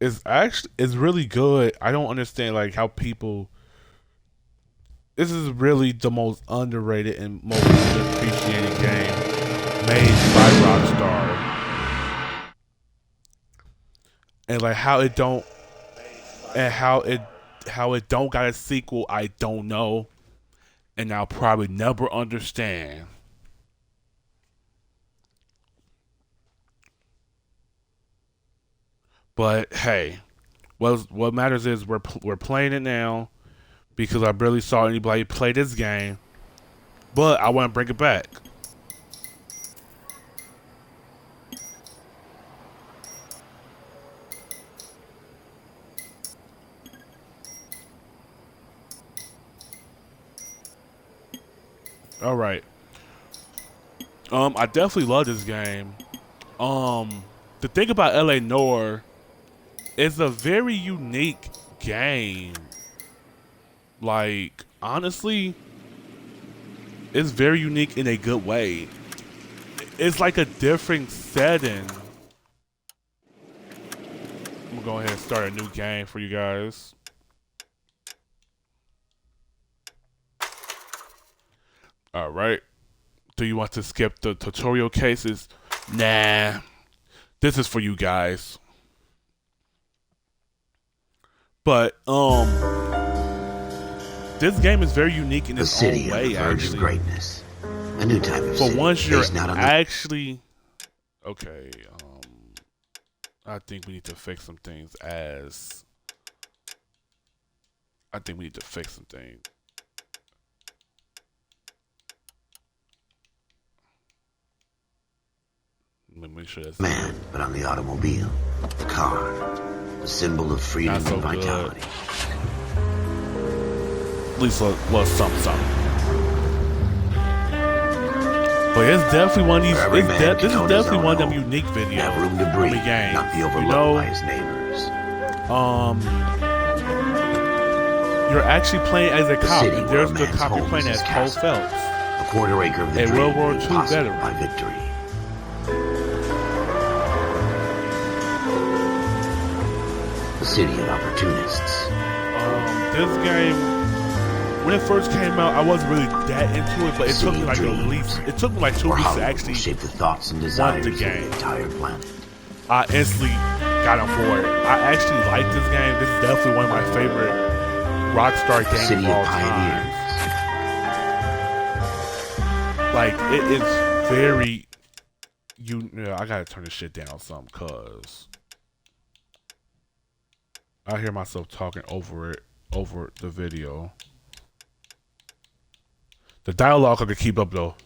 it's really good. I don't understand like how people. This is really the most underrated and most underappreciated game made by Rockstar, and like how it don't got a sequel. I don't know, and I'll probably never understand. But hey, what matters is we're playing it now because I barely saw anybody play this game. But I want to bring it back. All right. I definitely love this game. The thing about LA Noire is a very unique game. Like, honestly, it's very unique in a good way. It's like a different setting. I'm gonna go ahead and start a new game for you guys. All right. Do you want to skip the tutorial cases? Nah. This is for you guys. But this game is very unique in its own way. Actually, greatness. A new type of for city once you're based not on actually okay. I think we need to fix some things. I think we need to fix some things. Let me make sure that's man, but on the automobile, the car, the symbol of freedom Not so and vitality. At least little something. But it's definitely one of these. This is definitely one of them unique videos. Have room to breathe, games. not be overlooked by his neighbors. You're actually playing as a cop, city and where there's a the man's cop you're home playing is as, his Cole castle. Phelps, A quarter acre of the a dream World War made II possible veteran. by victory. The city of opportunists. This game, when it first came out, I wasn't really that into it, but it took me like at least 2 weeks to actually shape the thoughts and desires the of game. the entire planet. I instantly got on board. I actually like this game. This is definitely one of my favorite Rockstar games City of all of time. pioneers. Like, it is very... I gotta turn this shit down some, cause I hear myself talking over the video. The dialogue I could keep up though.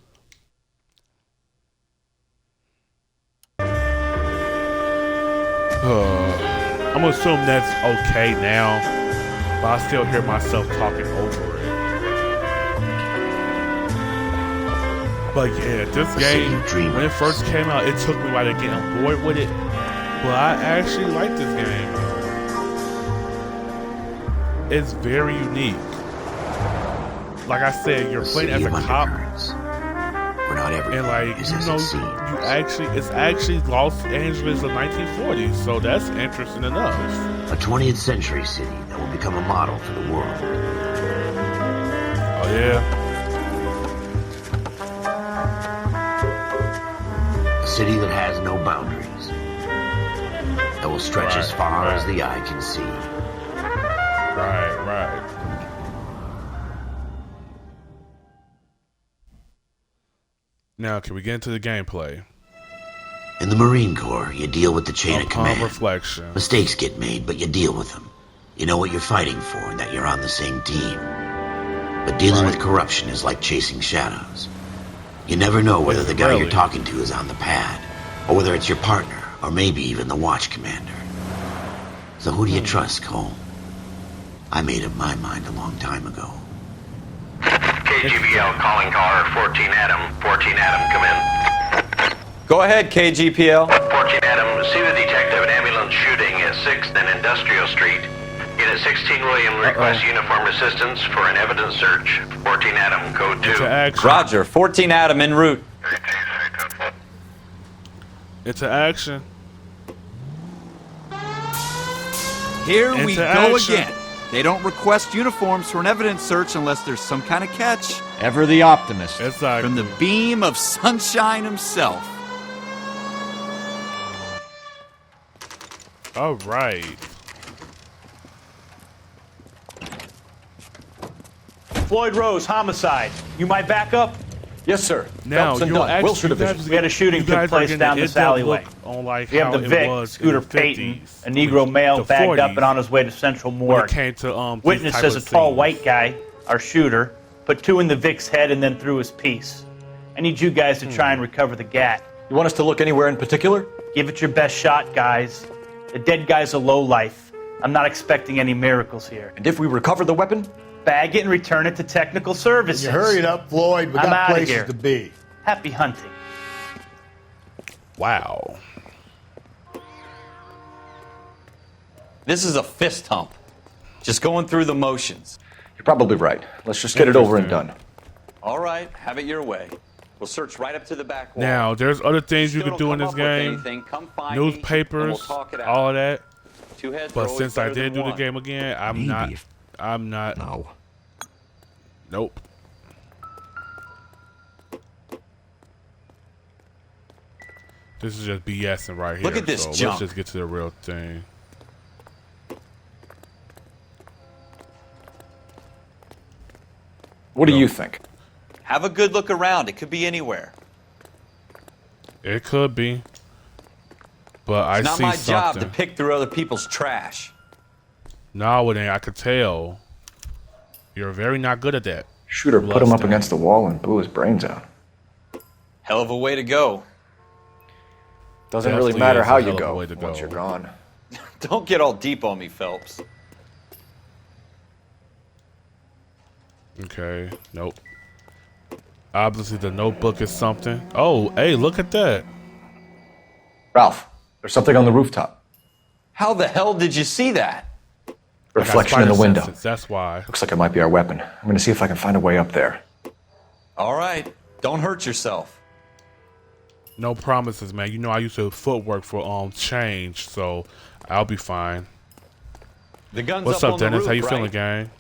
I'm gonna assume that's okay now, but I still hear myself talking over it. But yeah, this game, when it first came out, it took me a while to get on board with it, but I actually like this game. It's very unique. Like I said, you're playing as a cop, Where not and like it's actually Los Angeles of 1940s, so that's interesting enough. A 20th century city that will become a model for the world. Oh yeah. A city that has no boundaries. That will stretch as far as the eye can see. Right. Now, can we get into the gameplay? In the Marine Corps, you deal with the chain of command. Reflection. Mistakes get made, but you deal with them. You know what you're fighting for and that you're on the same team. But dealing with corruption is like chasing shadows. You never know whether the guy you're talking to is on the pad, or whether it's your partner, or maybe even the watch commander. So who do you trust, Cole? I made up my mind a long time ago. KGPL calling caller 14 Adam. 14 Adam, come in. Go ahead, KGPL. 14 Adam, see the detective an ambulance shooting at 6th and Industrial Street. Unit 16 William requests uniform assistance for an evidence search. 14 Adam, code 2. Roger, 14 Adam en route. Into action. Here we Into go action. again. They don't request uniforms for an evidence search unless there's some kind of catch. Ever the optimist. Exactly. From the beam of sunshine himself. All right. Floyd Rose, homicide. You my backup? Yes, sir. Now Phelps and you'll Dunn, actually Wilshire Division. We had a shooting you took guys are place getting down an this in-depth alleyway. look on like We have how the it Vic, was Scooter in the Payton, 50s, a Negro male the bagged up 40s, and on his way to Central when it Morgue. came to these Witness type says a of tall scenes. white guy, our shooter, put two in the Vic's head and then threw his piece. I need you guys to try and recover the gat. You want us to look anywhere in particular? Give it your best shot, guys. The dead guy's a lowlife. I'm not expecting any miracles here. And if we recover the weapon? Bag it and return it to technical services. You hurry it up, Floyd. We I'm got outta places here. to be. Happy hunting. Wow. This is a fist hump. Just going through the motions. You're probably right. Let's just get it over and done. All right, have it your way. We'll search right up to the back wall. Now there's other things you Still can do in don't this come up with game, anything, come find me, and newspapers, we'll talk it out. all of that. Two heads are But always since I better did than do the one. game again, I'm not. No. Nope. This is just BSing right here. Look at this so junk. Let's just get to the real thing. What do you think? Have a good look around. It could be anywhere. It could be, but I It's not see my job to something. pick through other people's trash. No, it ain't. I could tell. You're very not good at that. Shooter put him up Lusting. against the wall and blew his brains out. Hell of a way to go. Doesn't Definitely really matter is a how hell you of a go way to once go. you're gone. Don't get all deep on me, Phelps. Okay. Nope. Obviously, the notebook is something. Oh, hey, look at that. Ralph, there's something on the rooftop. How the hell did you see that? I got Reflection in the spider window. senses, that's why. Looks like it might be our weapon. I'm going to see if I can find a way up there. All right, don't hurt yourself. No promises, man. You know I used to footwork for change, so I'll be fine. The gun's What's up up, on the Dennis? roof, How you right? feeling, gang?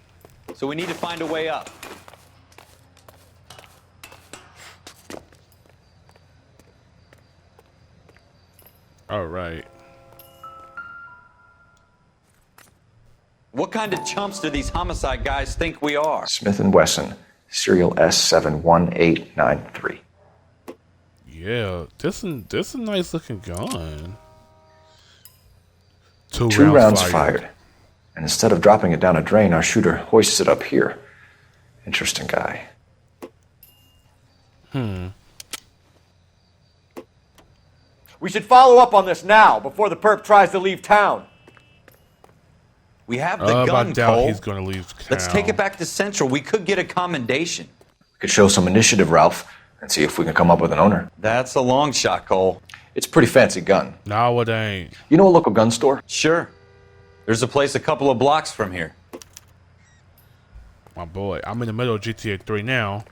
So we need to find a way up. All right. What kind of chumps do these homicide guys think we are? Smith & Wesson, serial S71893. Yeah, this a nice looking gun. Two Rounds fired. And instead of dropping it down a drain, our shooter hoists it up here. Interesting guy. We should follow up on this now, before the perp tries to leave town. We have the I gun, doubt Cole. he's gonna leave town. Let's take it back to Central. We could get a commendation. We could show some initiative, Ralph, and see if we can come up with an owner. That's a long shot, Cole. It's a pretty fancy gun. No, it ain't. You know a local gun store? Sure. There's a place a couple of blocks from here. My boy, I'm in the middle of GTA 3 now,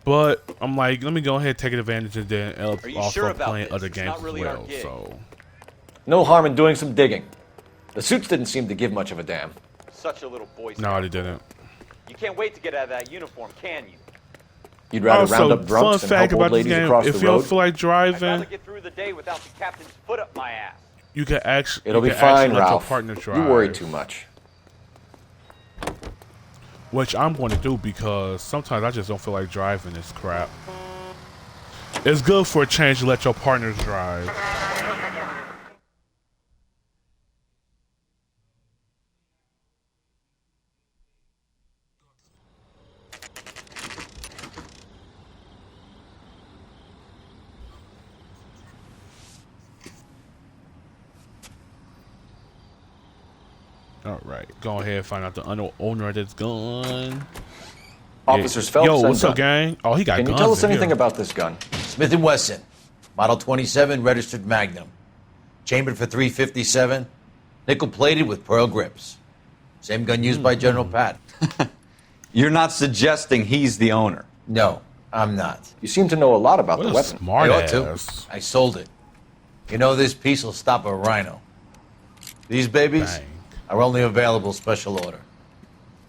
but I'm like, let me go ahead and take advantage of that and Are you also sure about playing this? other It's games not really as our well. gig. So No harm in doing some digging. The suits didn't seem to give much of a damn. Such a little boy. no, they didn't. You can't wait to get out of that uniform, can you? You'd rather Also, round up drunks fun than fact help old about this ladies game: across if the you don't road? feel like I'd rather driving, get through the day without the captain's foot up my ass. you can actually It'll be you can actually fine, let your Ralph. partner drive. You worry too much. Which I'm going to do because sometimes I just don't feel like driving this crap. It's good for a change to let your partner drive. All right, go ahead and find out the owner of this gun. Officers Phelps Yo, and what's up, Dunn. gang? Oh, he got Can you guns tell us in anything here. about this gun? Smith & Wesson, Model 27, registered Magnum. Chambered for .357, nickel-plated with pearl grips. Same gun used by General Pat. You're not suggesting he's the owner. No, I'm not. You seem to know a lot about What the a weapon. smart I ought to. ass. I sold it. You know, this piece will stop a rhino. These babies, Bang. Our only available special order.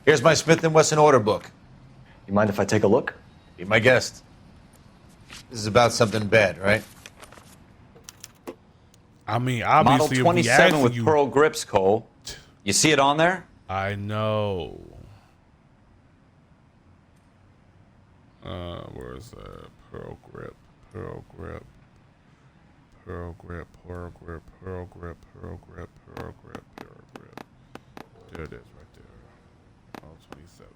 Here's my Smith & Wesson order book. You mind if I take a look? Be my guest. This is about something bad, right? I mean, Model obviously, if we 27 ask with you, pearl grips, Cole. You see it on there? I know. Where's that? Pearl grip, pearl grip, pearl grip, pearl grip, pearl grip, pearl grip, pearl grip, pearl grip. There it is, right there. Model 27.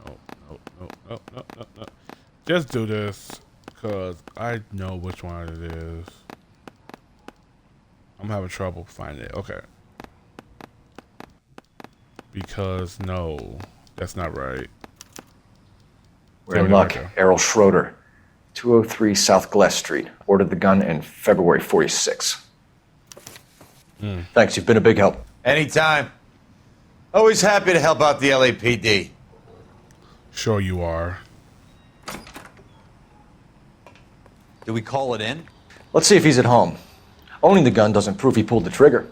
No. Just do this, because I know which one it is. I'm having trouble finding it. Okay. Because, no, that's not right. We're in luck. Errol Schroeder, 203 South Glass Street. Ordered the gun in February 46. Thanks, you've been a big help. Anytime. Always happy to help out the LAPD. Sure you are. Do we call it in? Let's see if he's at home. Owning the gun doesn't prove he pulled the trigger.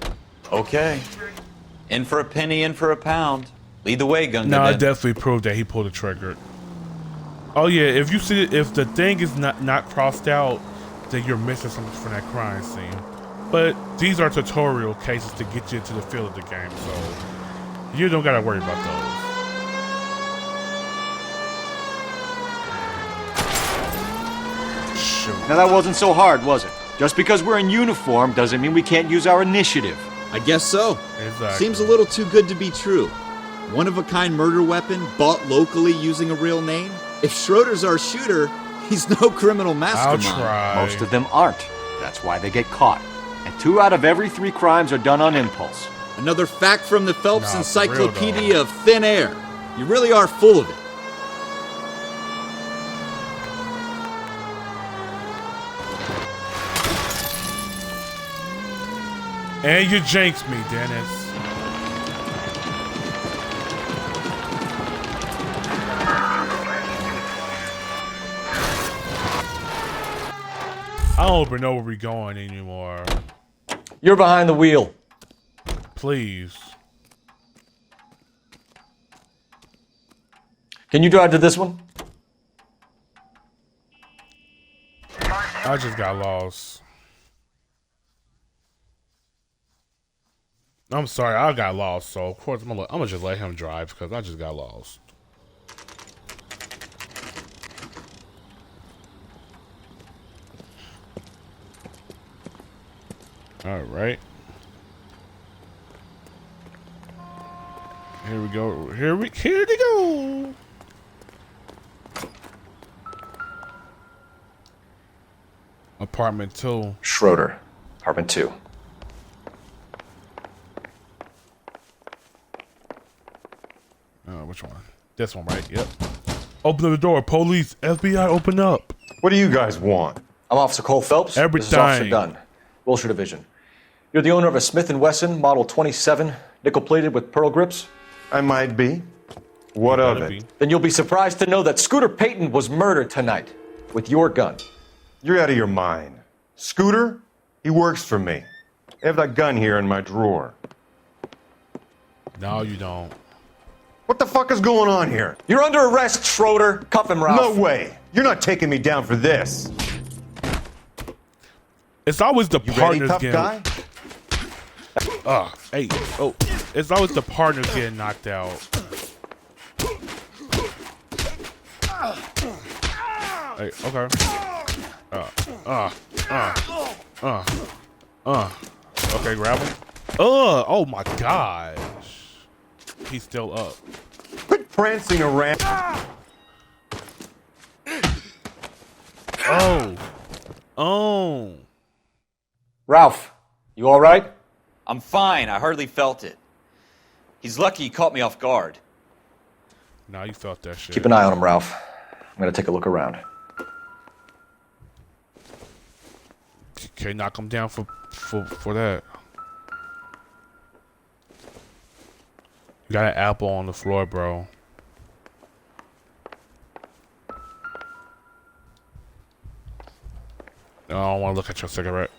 Okay. In for a penny, in for a pound. Lead the way, Gunga. No, it definitely proved that he pulled the trigger. Oh yeah, if you see, if the thing is not crossed out, then you're missing something from that crime scene. But these are tutorial cases to get you into the feel of the game, so you don't gotta worry about those. Shoot. Now that wasn't so hard, was it? Just because we're in uniform doesn't mean we can't use our initiative. I guess so. Exactly. Seems a little too good to be true. One-of-a-kind murder weapon bought locally using a real name? If Schroeder's our shooter, he's no criminal mastermind. I'll try. Most of them aren't. That's why they get caught. And 2 out of every 3 crimes are done on impulse. Another fact from the Phelps Nah, for real, Encyclopedia of Thin Air. You really are full of it. And you jinxed me, Dennis. I don't even know where we're going anymore. You're behind the wheel. Please. Can you drive to this one? I just got lost. I'm sorry, I got lost, so of course I'm gonna just let him drive because I just got lost. All right. Here we go. Here we go. Apartment 2. Schroeder, apartment 2. Which one? This one, right? Yep. Open the door. Police, FBI, open up. What do you guys want? I'm Officer Cole Phelps. This is Officer Everything. Dunn, Wilshire Division. You're the owner of a Smith & Wesson Model 27, nickel-plated with pearl grips? I might be. What of Better it? be. Then you'll be surprised to know that Scooter Payton was murdered tonight with your gun. You're out of your mind. Scooter? He works for me. I have that gun here in my drawer. No, you don't. What the fuck is going on here? You're under arrest, Schroeder. Cuff him, Ralph. No way. You're not taking me down for this. It's always the You ready, partners tough getting. guy? Hey, oh, it's always the partners getting knocked out. Hey, okay. Okay, grab him. Oh my gosh. He's still up. Quit prancing around. Oh. Ralph, you all right? I'm fine. I hardly felt it. He's lucky he caught me off guard. Now you felt that shit. Keep an eye on him, Ralph. I'm going to take a look around. Can't knock him down for that. You got an apple on the floor, bro. I don't want to look at your cigarette.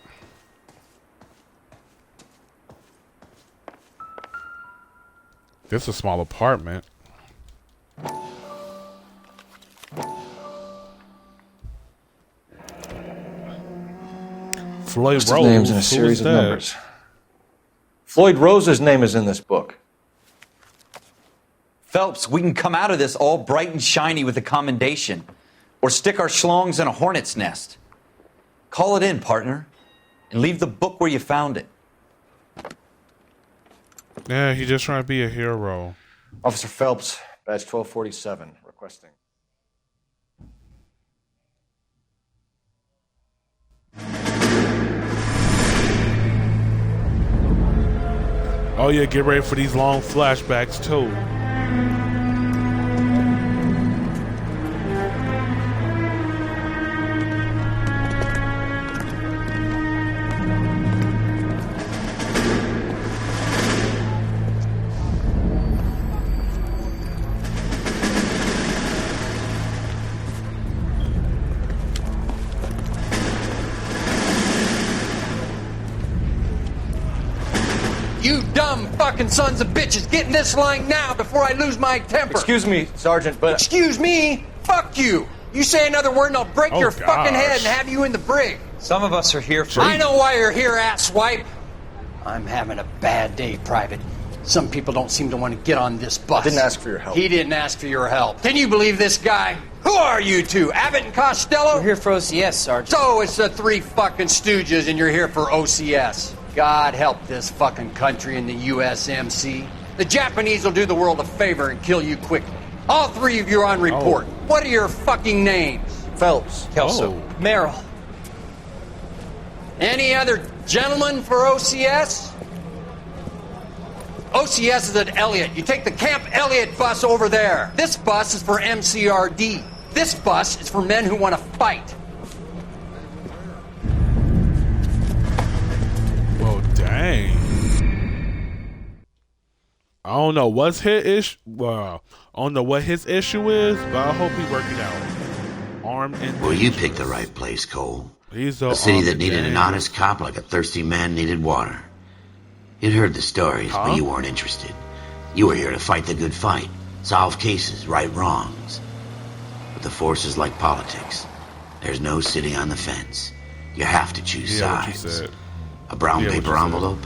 This is a small apartment. Floyd Rose. Names in a series of numbers. Floyd Rose's name is in this book. Phelps, we can come out of this all bright and shiny with a commendation. Or stick our schlongs in a hornet's nest. Call it in, partner. And leave the book where you found it. Yeah, he's just trying to be a hero. Officer Phelps, badge 1247, requesting. Oh yeah, get ready for these long flashbacks too. You dumb fucking sons of bitches, get in this line now before I lose my temper. Excuse me, Sergeant, but... Excuse me? Fuck you. You say another word and I'll break your fucking head and have you in the brig. Some of us are here for... I know why you're here, asswipe. I'm having a bad day, Private. Some people don't seem to want to get on this bus. I didn't ask for your help. He didn't ask for your help. Can you believe this guy? Who are you two? Abbott and Costello? We're here for OCS, Sergeant. So it's the three fucking stooges and you're here for OCS. God help this fucking country and the USMC. The Japanese will do the world a favor and kill you quickly. All three of you are on report. What are your fucking names? Phelps. Kelso. Merrill. Any other gentlemen for OCS? OCS is at Elliott. You take the Camp Elliott bus over there. This bus is for MCRD. This bus is for men who want to fight. Well, dang. I don't know what's his issue. Well, I don't know what his issue is, but I hope he work it out. Armed and well, you picked the right place, Cole. He's a city that needed an honest cop like a thirsty man needed water. You'd heard the stories, but you weren't interested. You were here to fight the good fight, solve cases, right wrongs. But the force is like politics. There's no sitting on the fence. You have to choose sides. A brown paper envelope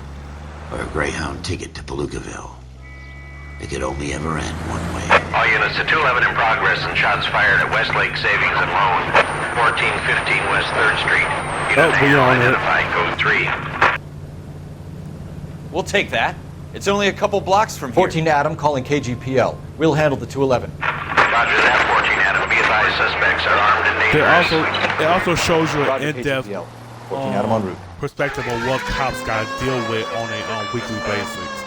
or a Greyhound ticket to Palookaville. It could only ever end one way. All units to 211 in progress and shots fired at Westlake Savings and Loan, 1415 West 3rd Street. Unit identified code 3. We'll take that. It's only a couple blocks from here. 14 Adam calling KGPL. We'll handle the 211. Roger that, 14 Adam. Be advised, suspects are armed and dangerous. It also shows you an in-depth 14 Adam en route. perspective of what cops got to deal with on a weekly basis.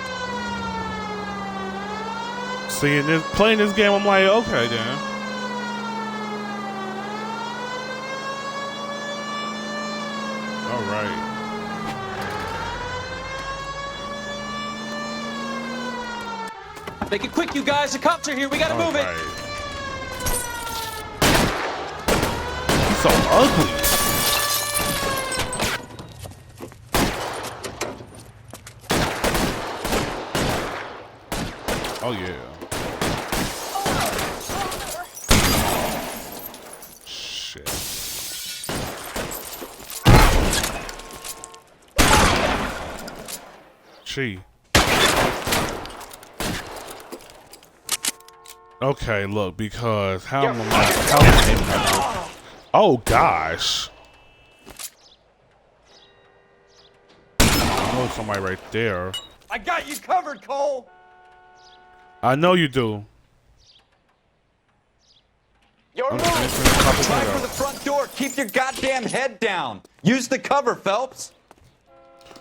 Seeing this, playing this game, I'm like, okay then. All right. Make it quick, you guys. The cops are here. We gotta move it. He's so ugly. Oh yeah. Shit. Gee. Okay, look, because how am I? Oh gosh. I know somebody right there. I got you covered, Cole. I know you do. Your move. Try for the front door. Keep your goddamn head down. Use the cover, Phelps.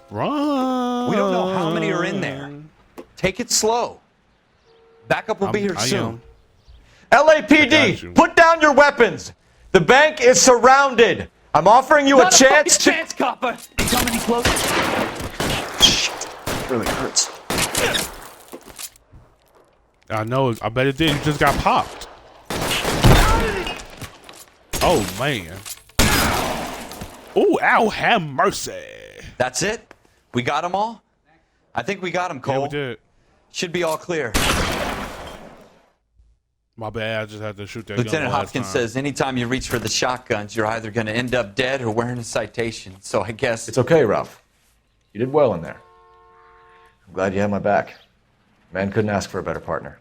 Run. We don't know how many are in there. Take it slow. Backup will be here soon. LAPD, put down your weapons. The bank is surrounded. I'm offering you a chance to... chance, copper. Come any closer? Shit, really hurts. I know. I bet it did. You just got popped. Oh man. Ooh, ow, have mercy. That's it? We got them all? I think we got them, Cole. Yeah, we did. Should be all clear. My bad, I just had to shoot that Lieutenant gun Hopkins time. says anytime you reach for the shotguns, you're either going to end up dead or wearing a citation. So I guess... It's okay, Ralph. You did well in there. I'm glad you had my back. Man couldn't ask for a better partner.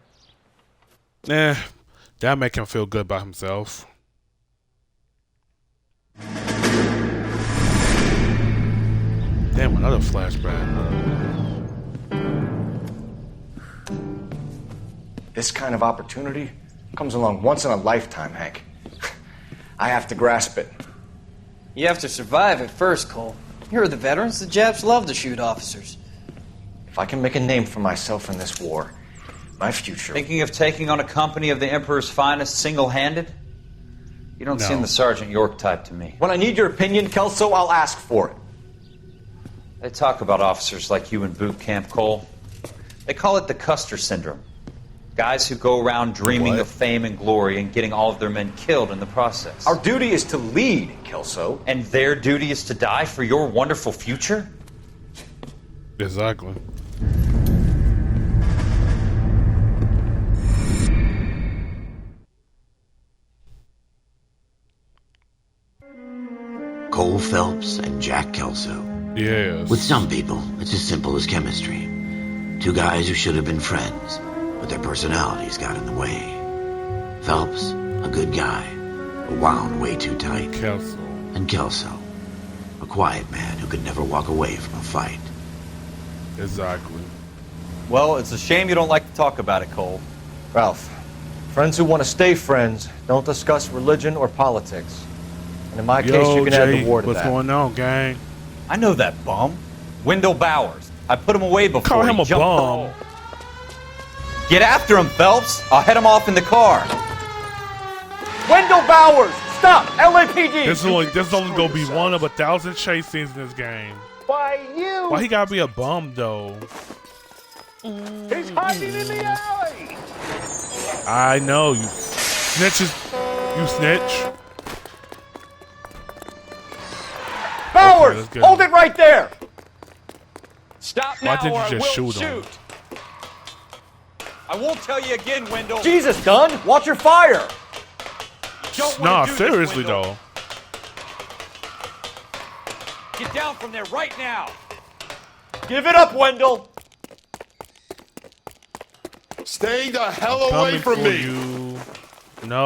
That make him feel good about himself. Damn, another flashback. This kind of opportunity comes along once in a lifetime, Hank. I have to grasp it. You have to survive it first, Cole. You're the veterans. The Japs love to shoot officers. If I can make a name for myself in this war, my future... Thinking of taking on a company of the Emperor's finest single-handed? You don't seem the Sergeant York type to me. When I need your opinion, Kelso, I'll ask for it. They talk about officers like you in boot camp, Cole. They call it the Custer syndrome. Guys who go around dreaming of fame and glory and getting all of their men killed in the process. Our duty is to lead, Kelso. And their duty is to die for your wonderful future? Exactly. Cole Phelps and Jack Kelso. Yes. With some people, it's as simple as chemistry. Two guys who should have been friends, but their personalities got in the way. Phelps, a good guy, but wound way too tight. Kelso. And Kelso, a quiet man who could never walk away from a fight. Exactly. Well, it's a shame you don't like to talk about it, Cole. Ralph, friends who want to stay friends don't discuss religion or politics. And in my case, you can add the war to what's that. going on, gang? I know that bum. Wendell Bowers. I put him away before Call him he a jumped the bum. hole. Get after him, Phelps. I'll head him off in the car. Wendell Bowers! Stop! LAPD! This is only gonna be one of 1,000 chase scenes in this game. By you! Why he gotta be a bum though? He's hiding in the alley! I know you snitches. You snitch. Bowers! Okay, good. Hold it right there! Stop Why now didn't or you I just will shoot him? I won't tell you again, Wendell. Jesus, Gunn! Watch your fire! Don't Nah, wanna do this, seriously Wendell. though. Get down from there right now. Give it up, Wendell! Stay the hell Coming away from for me! you. No.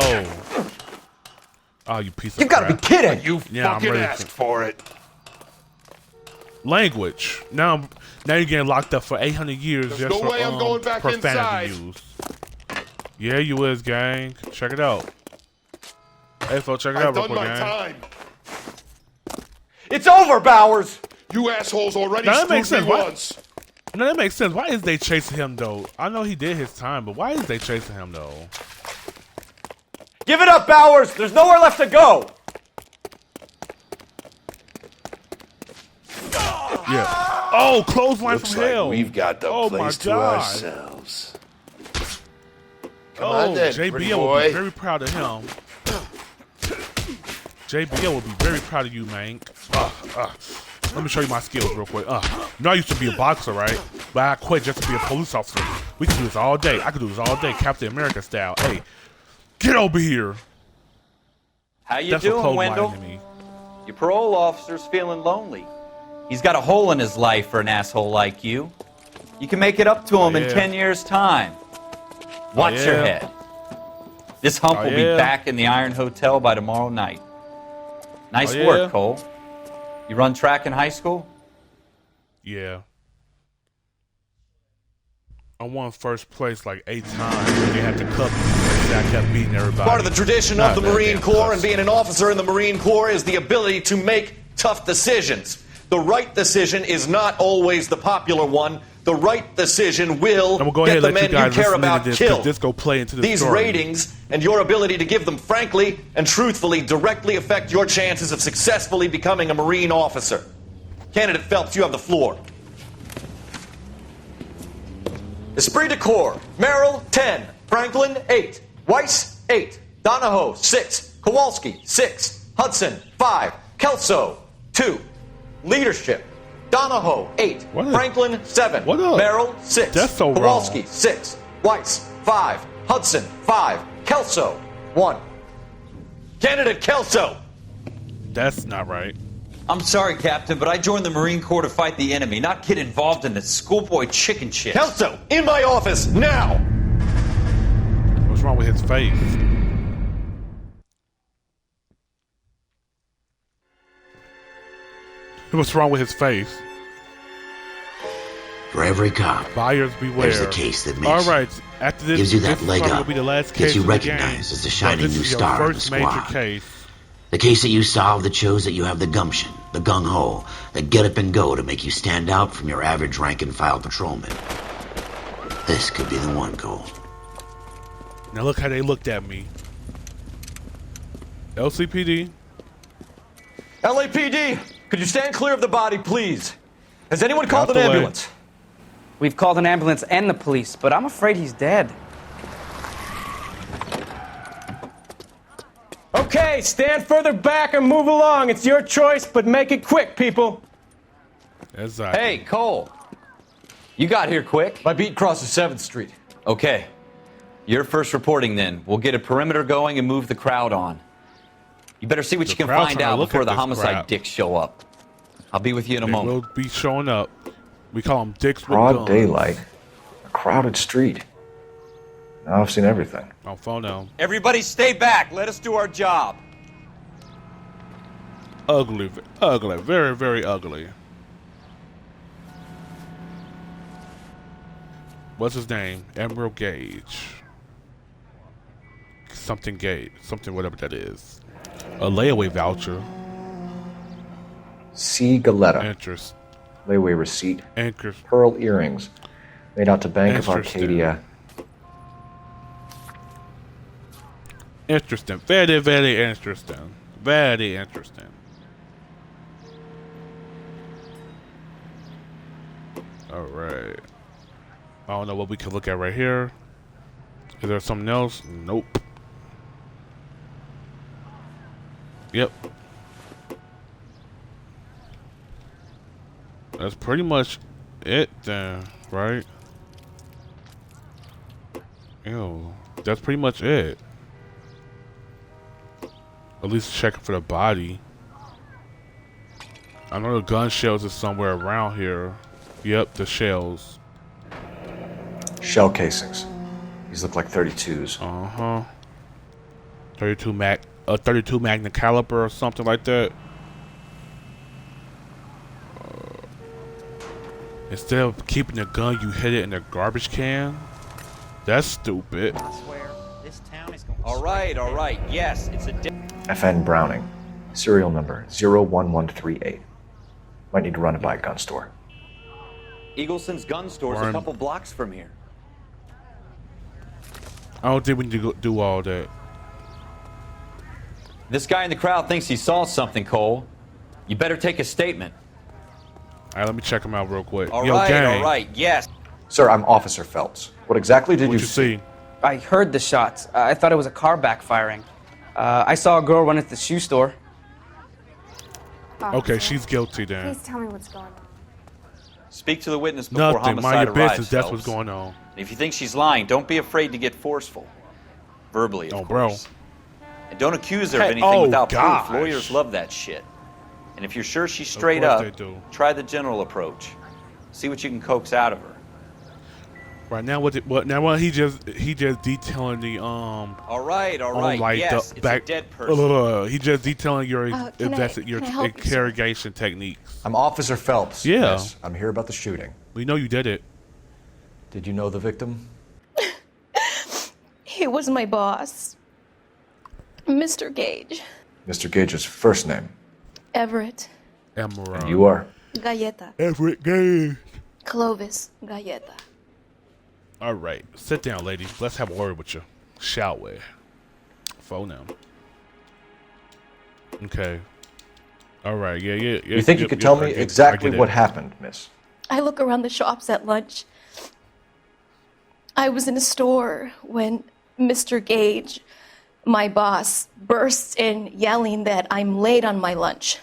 Oh, you piece of You gotta crap. be kidding! You Yeah, I'm fucking ready asked for it. Language. Now you're getting locked up for 800 years There's just no for way I'm going back profanity inside. use. Yeah, you is, gang. Check it out. Hey, folks, check it I've out real done quick, my gang. time. It's over, Bowers! You assholes already Now that makes screwed me sense. Why- once. No, that makes sense. Why is they chasing him though? I know he did his time, but why is they chasing him though? Give it up, Bowers! There's nowhere left to go! Yeah. Oh, clothesline Looks from like hell. we've got the Oh, my place to God. ourselves. Come Oh, on then, pretty JBL will boy. be very proud of him. JBL will be very proud of you, man. Let me show you my skills real quick. You know I used to be a boxer, right? But I quit just to be a police officer. We can do this all day. I could do this all day, Captain America style. Hey, get over here. How you That's what doing, clotheslining Wendell? to me. Your parole officer's feeling lonely. He's got a hole in his life for an asshole like you. You can make it up to him in yeah. 10 years' time. Watch your yeah. head. This hump Oh, will yeah. be back in the Iron Hotel by tomorrow night. Nice Oh, yeah. work, Cole. You run track in high school? Yeah. I won first place like 8 times. They had to cut me. I kept beating everybody. Part of the tradition Not of the that Marine damn Corps cuss. and being an officer in the Marine Corps is the ability to make tough decisions. The right decision is not always the popular one. The right decision will I'm gonna go get ahead the and let men you guys care listen to about this, 'cause killed. this go play into the These story. ratings and your ability to give them frankly and truthfully directly affect your chances of successfully becoming a Marine officer. Candidate Phelps, you have the floor. Esprit de Corps, Merrill, 10. Franklin, 8. Weiss, 8. Donahoe, 6. Kowalski, 6. Hudson, 5. Kelso, 2. Leadership. Donahoe, 8. Franklin, 7. What up? Merrill, 6. That's so Kowalski, wrong. 6. Weiss, 5. Hudson, 5. Kelso, 1. Candidate Kelso! That's not right. I'm sorry, Captain, but I joined the Marine Corps to fight the enemy, not get involved in this schoolboy chicken shit. Kelso, in my office, now! What's wrong with his face? What's wrong with his face? For every cop, buyers beware. there's a case that makes All right, after this, gives you that this leg probably up, will be the last gets case you of the recognized game. as the shining This new is your star of the first major squad. case. The case that you solved that shows that you have the gumption, the gung-ho, the get up and go to make you stand out from your average rank-and-file patrolman. This could be the one, Cole. Now look how they looked at me. LCPD. LAPD, could you stand clear of the body, please? Has anyone called an ambulance? We've called an ambulance and the police, but I'm afraid he's dead. Okay, stand further back and move along. It's your choice, but make it quick, people. Exactly. Hey, Cole. You got here quick. My beat crosses 7th Street. Okay. You're first reporting then. We'll get a perimeter going and move the crowd on. You better see what you can find out before the homicide dicks show up. I'll be with you in a moment. We'll be showing up. We call them dicks with Broad guns. daylight. A crowded street. Now I've seen everything. On phone now. Everybody stay back. Let us do our job. Ugly, ugly, very, very ugly. What's his name? Admiral Gage. Something Gage. Something whatever that is. A layaway voucher. C. Galetta. Interest. Layaway receipt. Anchors. Pearl earrings. Made out to Bank of Interesting. Arcadia. Interesting. Very, very interesting. Very interesting. Alright. I don't know what we can look at right here. Is there something else? Nope. Yep. That's pretty much it then, right? Ew. That's pretty much it. At least checking for the body. I know the gun shells is somewhere around here. Yep, the shells. Shell casings. These look like 32s. Uh-huh. 32 Magna caliber or something like that. Instead of keeping the gun, you hid it in a garbage can? That's stupid. I swear, this town is going All right. Yes, it's a... FN Browning. Serial number 01138. Might need to run it by a gun store. Eagleson's gun store's a couple blocks from here. I don't think we need to go do all that. This guy in the crowd thinks he saw something, Cole. You better take a statement. Alright, let me check him out real quick. All Yo, gang. right, yes. Sir, I'm Officer Phelps. What exactly did What you see? I heard the shots. I thought it was a car backfiring. I saw a girl run at the shoe store. Okay, she's guilty then. Please tell me what's going on. Speak to the witness before Nothing. homicide Mind your arrives, business. That's Phelps. what's going on. And if you think she's lying, don't be afraid to get forceful. Verbally, of course. And don't accuse her of anything without proof. Lawyers love that shit. And if you're sure she's straight course up, they do. try the general approach. See what you can coax out of her. Right now, what he just detailing the All right. like Yes, the it's back. a dead person. He just detailing your Can I help you, interrogation techniques. I'm Officer Phelps. Yeah. Yes, I'm here about the shooting. We know you did it. Did you know the victim? He was my boss, Mr. Gage. Mr. Gage's first name. Everett. Emerald. And you are? Galleta. Everett Gage. Clovis Galleta. All right, sit down, ladies. Let's have a word with you, shall we? Phone now. Okay. All right. Yeah. You think you could tell me exactly what happened, miss? I look around the shops at lunch. I was in a store when Mr. Gage, my boss, bursts in yelling that I'm late on my lunch.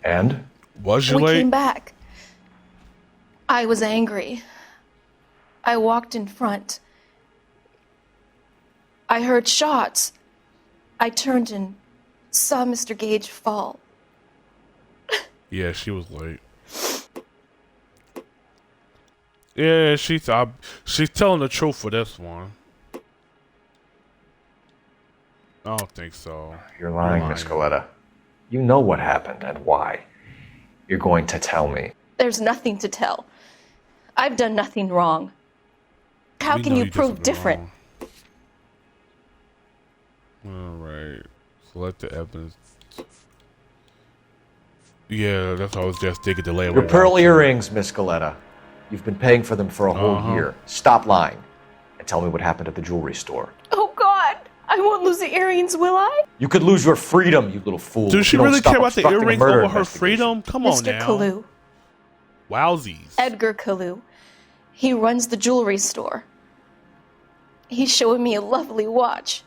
And? Was you we late? came back. I was angry. I walked in front. I heard shots. I turned and saw Mr. Gage fall. Yeah, she was late. Yeah, she's telling the truth for this one. I don't think so. You're lying, Miss Coletta. You know what happened and why. You're going to tell me. There's nothing to tell. I've done nothing wrong. How can you prove different? Alright. Select the evidence. Yeah, that's what I was just thinking. Delay. Your pearl earrings, Miss Coletta. You've been paying for them for a whole year. Stop lying and tell me what happened at the jewelry store. Oh, God. I won't lose the earrings, will I? You could lose your freedom, you little fool. Does she really care about the earrings over her freedom? Come on Mr. now. Kalu. Wowsies. Edgar Kalu. He runs the jewelry store. He's showing me a lovely watch.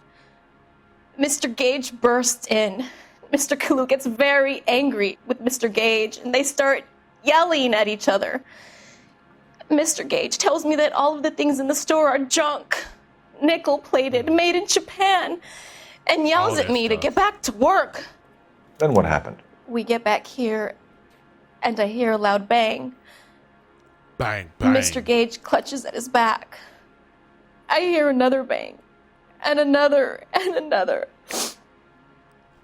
Mr. Gage bursts in. Mr. Kalu gets very angry with Mr. Gage, and they start yelling at each other. Mr. Gage tells me that all of the things in the store are junk, nickel-plated, made in Japan, and yells at me to get back to work. Then what happened? We get back here, and I hear a loud bang. Bang, bang. Mr. Gage clutches at his back. I hear another bang, and another, and another.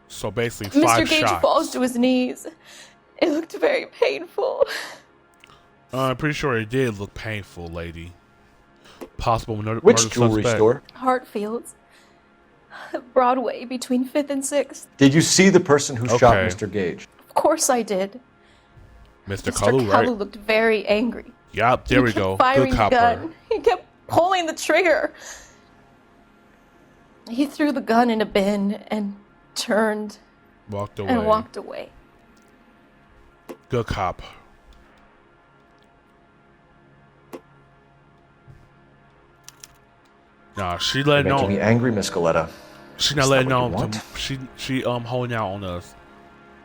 So basically, five Mr. Gage shots. falls to his knees. It looked very painful. I'm pretty sure it did look painful, lady. Possible murder. Which jewelry store? Hartfield's. Broadway, between 5th and 6th. Did you see the person who shot Mr. Gage? Of course I did. Mr. Mr. Kalu, right? Kalu looked very angry. Yup, there we He kept go. firing Good the copper. gun. He kept pulling the trigger. He threw the gun in a bin and turned Walked away. and walked away. Good cop. Nah, she You're letting making me angry, Miss Coletta. She's not Is that letting what you on. want? She holding out on us.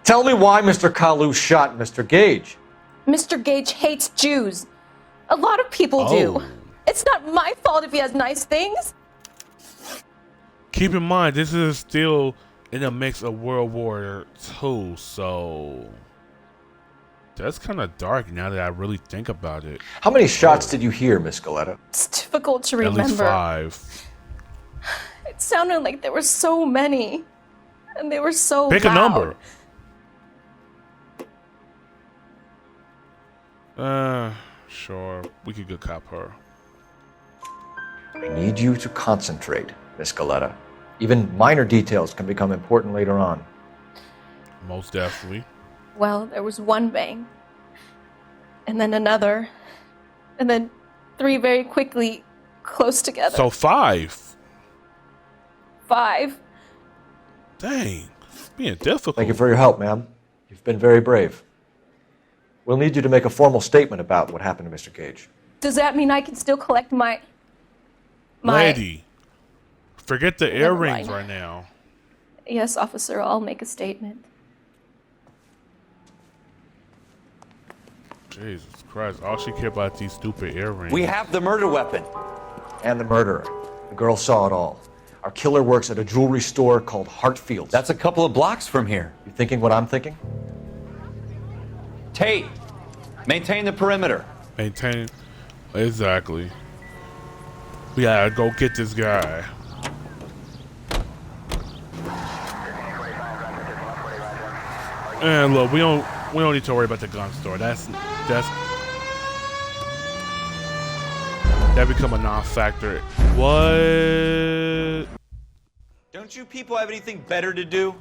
Tell me why Mr. Kalu shot Mr. Gage. Mr. Gage hates Jews. A lot of people do. Oh. It's not my fault if he has nice things. Keep in mind, this is still in the mix of World War II, so that's kind of dark now that I really think about it. How many shots did you hear, Miss Coletta? It's difficult to At remember. least 5. It sounded like there were so many, and they were so Pick loud. a number. Sure. We could good cop her. I need you to concentrate, Miss Coletta. Even minor details can become important later on. Most definitely. Well, there was one bang, and then another, and then 3 very quickly close together. So 5. 5. Dang. It's being difficult. Thank you for your help, ma'am. You've been very brave. We'll need you to make a formal statement about what happened to Mr. Gage. Does that mean I can still collect my... Lady, forget the Never earrings mind. right now. Yes, officer, I'll make a statement. Jesus Christ. All she cared about these stupid earrings. We have the murder weapon. And the murderer. The girl saw it all. Our killer works at a jewelry store called Hartfield's. That's a couple of blocks from here. You thinking what I'm thinking? Tate, maintain the perimeter. Maintain. Exactly. We gotta go get this guy. And look, we don't need to worry about the gun store. That become a non-factor. What? Don't you people have anything better to do?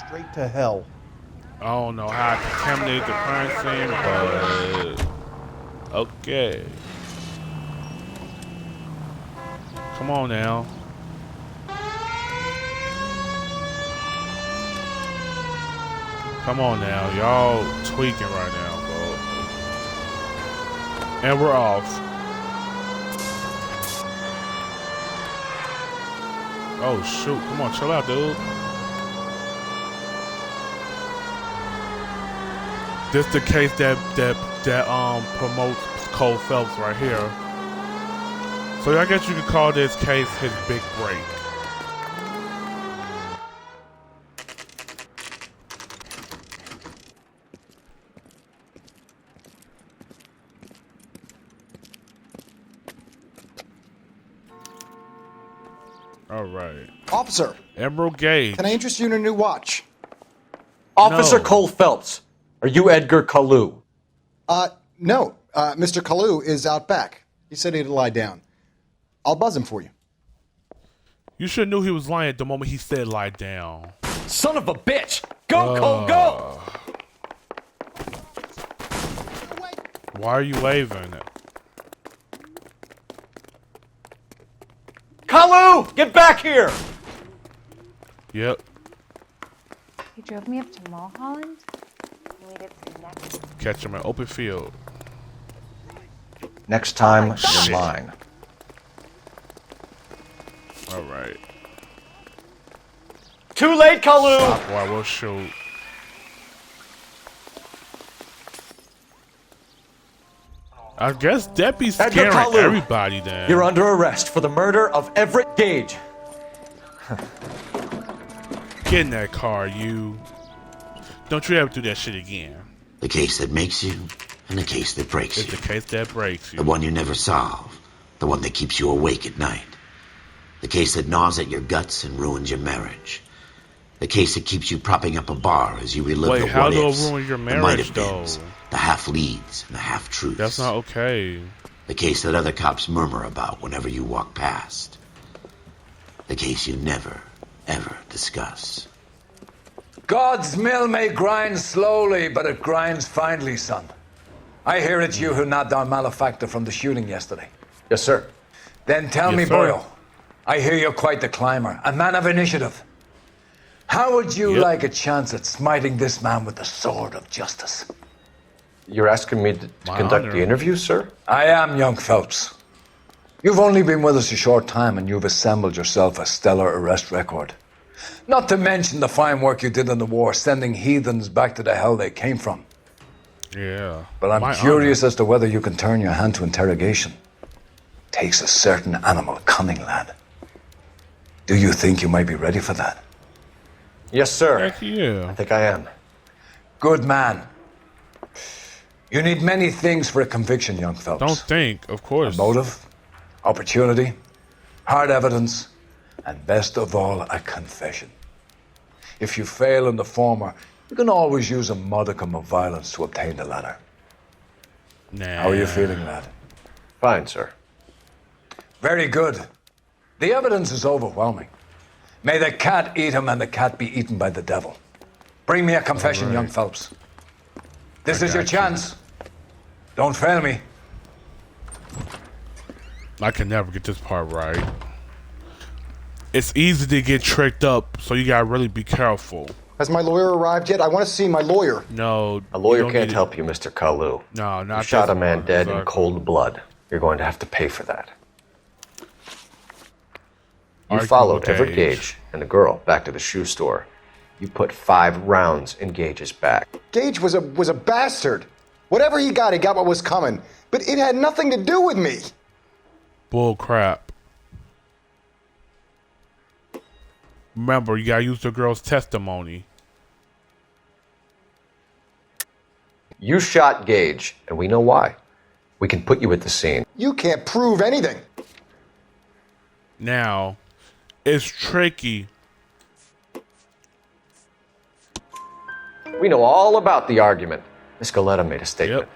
Straight to hell. I don't know how to contaminate the crime scene, but okay. Come on now. Come on now, y'all tweaking right now, bro. And we're off. Oh shoot, come on, chill out, dude. This the case that promotes Cole Phelps right here. So I guess you could call this case his big break. All right. Officer. Emerald Gage. Can I interest you in a new watch? Officer Cole Phelps. Are you Edgar Kalu? No. Mr. Kalu is out back. He said he'd lie down. I'll buzz him for you. You should have knew he was lying at the moment he said lie down. Son of a bitch! Go, Cole, go! Why are you waving it? Kalu! Get back here! Yep. He drove me up to Mulholland. Waited for next. Catch him in open field. Next time, Shit. you're mine. All right. Too late, Kalu! Stop or I will shoot. I guess Debbie's Edgar scaring Kalu. everybody then. You're under arrest for the murder of Everett Gage. Get in that car, you. Don't you ever do that shit again. The case that makes you, and the case that breaks It's you. the case that breaks you. The one you never solve. The one that keeps you awake at night. The case that gnaws at your guts and ruins your marriage. The case that keeps you propping up a bar as you relive Wait, the how what do ifs, it ruin your the marriage, might have though? beens, the half leads, and the half truths. That's not okay. The case that other cops murmur about whenever you walk past. The case you never, ever discuss. God's mill may grind slowly, but it grinds finely, son. I hear it's you who nabbed our malefactor from the shooting yesterday. Yes, sir. Then tell Yes, me, sir. Boyle, I hear you're quite the climber, a man of initiative. How would you like a chance at smiting this man with the sword of justice? You're asking me to conduct honor. the interview, sir? I am, young Phelps. You've only been with us a short time and you've assembled yourself a stellar arrest record. Not to mention the fine work you did in the war, sending heathens back to the hell they came from. Yeah. But I'm curious as to whether you can turn your hand to interrogation. Takes a certain animal cunning, lad. Do you think you might be ready for that? Yes, sir. Heck yeah. I think I am. Good man. You need many things for a conviction, young Phelps. Don't think, of course. A motive, opportunity, hard evidence, and best of all, a confession. If you fail in the former, you can always use a modicum of violence to obtain the latter. Nah. How are you feeling, lad? Fine, sir. Very good. The evidence is overwhelming. May the cat eat him and the cat be eaten by the devil. Bring me a confession, young Phelps. This is your chance. Don't fail me. I can never get this part right. It's easy to get tricked up, so you gotta really be careful. Has my lawyer arrived yet? I want to see my lawyer. No. A lawyer don't can't need- help you, Mr. Kalu. No, not You shot this a man one, dead in exactly. cold blood. You're going to have to pay for that. You Arguable followed Everett Gage. Gage and the girl back to the shoe store. You put 5 rounds in Gage's back. Gage was a bastard. Whatever he got what was coming. But it had nothing to do with me. Bull crap. Remember, you gotta use the girl's testimony. You shot Gage, and we know why. We can put you at the scene. You can't prove anything. Now, it's tricky. We know all about the argument. Miss Galetta made a statement.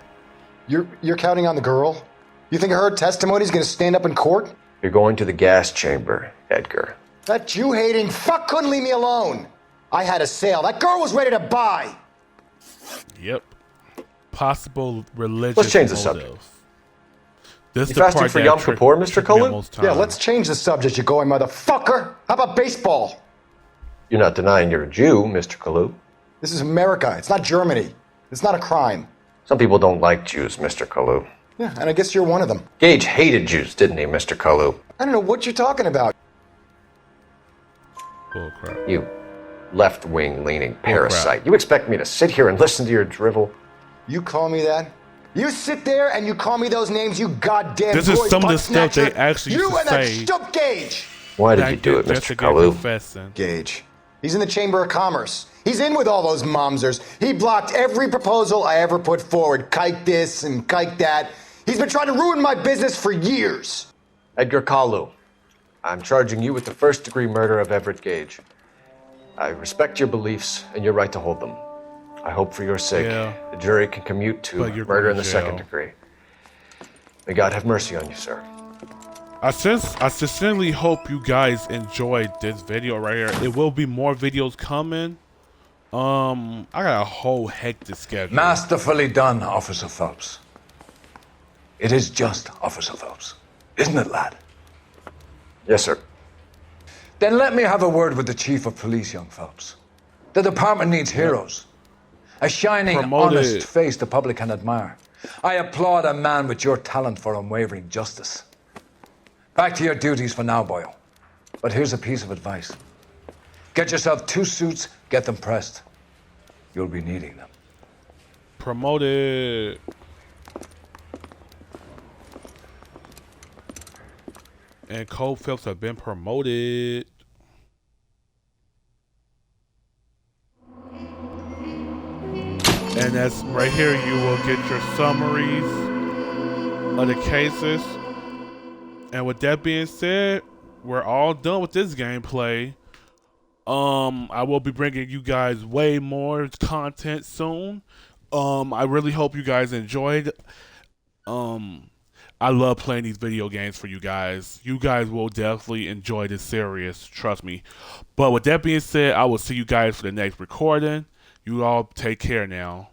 You're counting on the girl? You think her testimony is going to stand up in court? You're going to the gas chamber, Edgar. That Jew-hating fuck couldn't leave me alone. I had a sale. That girl was ready to buy. Yep. Possible religious Let's change the motive. subject. This You the fasting part for that Yom tricked- Kippur, Mr. tricked me Cullen? most Yeah, time. let's change the subject, you going motherfucker. How about baseball? You're not denying you're a Jew, Mr. Kalu. This is America. It's not Germany. It's not a crime. Some people don't like Jews, Mr. Kalu. Yeah, and I guess you're one of them. Gage hated Jews, didn't he, Mr. Kalu? I don't know what you're talking about. Bull crap. You left-wing leaning parasite. You expect me to sit here and listen to your drivel? You call me that? You sit there and you call me those names, you goddamn This is goy some of the butt stuff they snatcher. actually You used to and that say. stup Gage. Why did you do it, Mr. Kalu? Gage. He's in the Chamber of Commerce. He's in with all those momsers. He blocked every proposal I ever put forward. Kike this and kike that. He's been trying to ruin my business for years. Edgar Kalu, I'm charging you with the first-degree murder of Everett Gage. I respect your beliefs and your right to hold them. I hope for your sake the jury can commute to murder in the second degree. May God have mercy on you, sir. I sincerely hope you guys enjoyed this video right here. It will be more videos coming. I got a whole hectic schedule. Masterfully done, Officer Phelps. It is just Officer Phelps, isn't it, lad? Yes, sir. Then let me have a word with the Chief of Police, young Phelps. The department needs heroes. A shining, honest face the public can admire. I applaud a man with your talent for unwavering justice. Back to your duties for now, Boyle. But here's a piece of advice. Get yourself 2 suits, get them pressed. You'll be needing them. Promoted. And Cole Phelps have been promoted. And that's right here, you will get your summaries of the cases. And with that being said, we're all done with this gameplay. I will be bringing you guys way more content soon. I really hope you guys enjoyed. I love playing these video games for you guys. You guys will definitely enjoy this series, trust me. But with that being said, I will see you guys for the next recording. You all take care now.